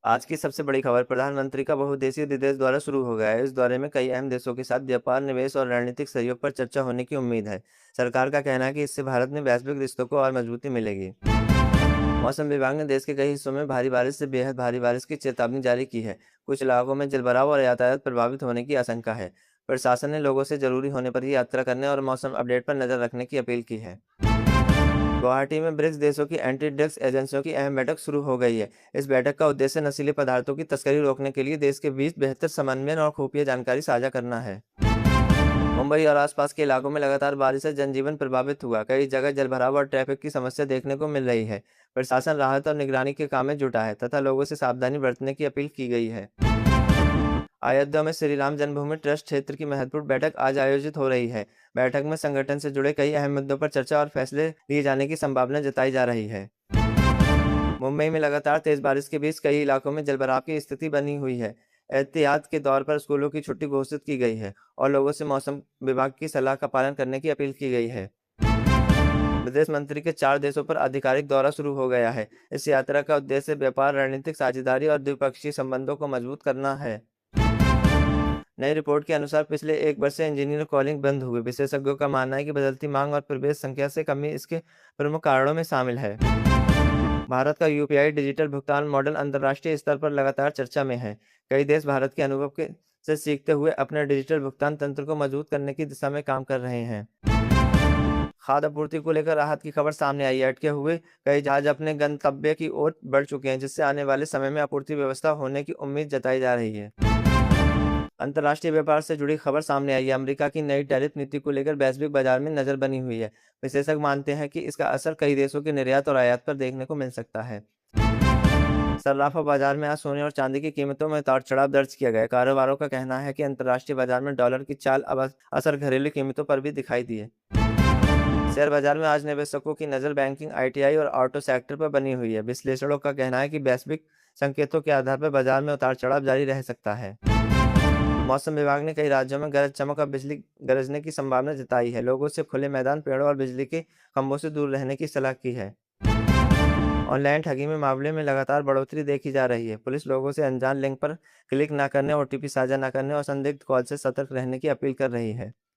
आज की सबसे बड़ी खबर प्रधानमंत्री का बहुउद्देशीय विदेश दौरा शुरू हो गया है। इस दौरे में कई अहम देशों के साथ व्यापार, निवेश और रणनीतिक सहयोग पर चर्चा होने की उम्मीद है। सरकार का कहना है कि इससे भारत में वैश्विक रिश्तों को और मजबूती मिलेगी। मौसम विभाग ने देश के कई हिस्सों में भारी बारिश से बेहद भारी बारिश की चेतावनी जारी की है। कुछ इलाकों में जलभराव और यातायात प्रभावित होने की आशंका है। प्रशासन ने लोगों से जरूरी होने पर ही यात्रा करने और मौसम अपडेट पर नजर रखने की अपील की है। गुवाहाटी में ब्रिक्स देशों की एंटी ड्रग्स एजेंसियों की अहम बैठक शुरू हो गई है। इस बैठक का उद्देश्य नशीले पदार्थों की तस्करी रोकने के लिए देश के बीच बेहतर समन्वय और खुफिया जानकारी साझा करना है। मुंबई और आसपास के इलाकों में लगातार बारिश से जनजीवन प्रभावित हुआ। कई जगह जलभराव और ट्रैफिक की समस्या देखने को मिल रही है। प्रशासन राहत और निगरानी के काम में जुटा है तथा लोगों से सावधानी बरतने की अपील की गई है। अयोध्या में श्री राम जन्मभूमि ट्रस्ट क्षेत्र की महत्वपूर्ण बैठक आज आयोजित हो रही है। बैठक में संगठन से जुड़े कई अहम मुद्दों पर चर्चा और फैसले लिए जाने की संभावना जताई जा रही है। मुंबई में लगातार तेज बारिश के बीच कई इलाकों में जलभराव की स्थिति बनी हुई है। एहतियात के तौर पर स्कूलों की छुट्टी घोषित की गई है और लोगों से मौसम विभाग की सलाह का पालन करने की अपील की गई है। विदेश मंत्री के 4 देशों पर आधिकारिक दौरा शुरू हो गया है। इस यात्रा का उद्देश्य व्यापार, रणनीतिक साझेदारी और द्विपक्षीय संबंधों को मजबूत करना है। नई रिपोर्ट के अनुसार पिछले 1 वर्ष से इंजीनियर कॉलिंग बंद हुई। विशेषज्ञों का मानना है कि बदलती मांग और प्रवेश संख्या से कमी इसके प्रमुख कारणों में शामिल है। भारत का यूपीआई डिजिटल भुगतान मॉडल अंतर्राष्ट्रीय स्तर पर लगातार चर्चा में है। कई देश भारत के अनुभव के से सीखते हुए अपने डिजिटल भुगतान तंत्र को मजबूत करने की दिशा में काम कर रहे हैं। खाद्य आपूर्ति को लेकर राहत की खबर सामने आई है। अटके हुए कई जहाज अपने गंतव्य की ओर बढ़ चुके हैं, जिससे आने वाले समय में आपूर्ति व्यवस्था होने की उम्मीद जताई जा रही है। अंतर्राष्ट्रीय व्यापार से जुड़ी खबर सामने आई है। अमेरिका की नई टैरिफ नीति को लेकर वैश्विक बाजार में नजर बनी हुई है। विशेषज्ञ मानते हैं कि इसका असर कई देशों के निर्यात और आयात पर देखने को मिल सकता है। सर्राफा बाजार में आज सोने और चांदी की कीमतों में उतार चढ़ाव दर्ज किया गया। कारोबारों का कहना है कि अंतर्राष्ट्रीय बाजार में डॉलर की चाल अब असर घरेलू कीमतों पर भी दिखाई दिए। शेयर बाजार में आज निवेशकों की नज़र बैंकिंग, आईटीआई और ऑटो सेक्टर पर बनी हुई है। विश्लेषकों का कहना है कि वैश्विक संकेतों के आधार पर बाजार में उतार चढ़ाव जारी रह सकता है। मौसम विभाग ने कई राज्यों में गरज चमक और बिजली गरजने की संभावना जताई है। लोगों से खुले मैदान, पेड़ों और बिजली के खंभों से दूर रहने की सलाह की है। ऑनलाइन ठगी में मामले में लगातार बढ़ोतरी देखी जा रही है। पुलिस लोगों से अनजान लिंक पर क्लिक न करने, ओटीपी साझा न करने और संदिग्ध कॉल से सतर्क रहने की अपील कर रही है।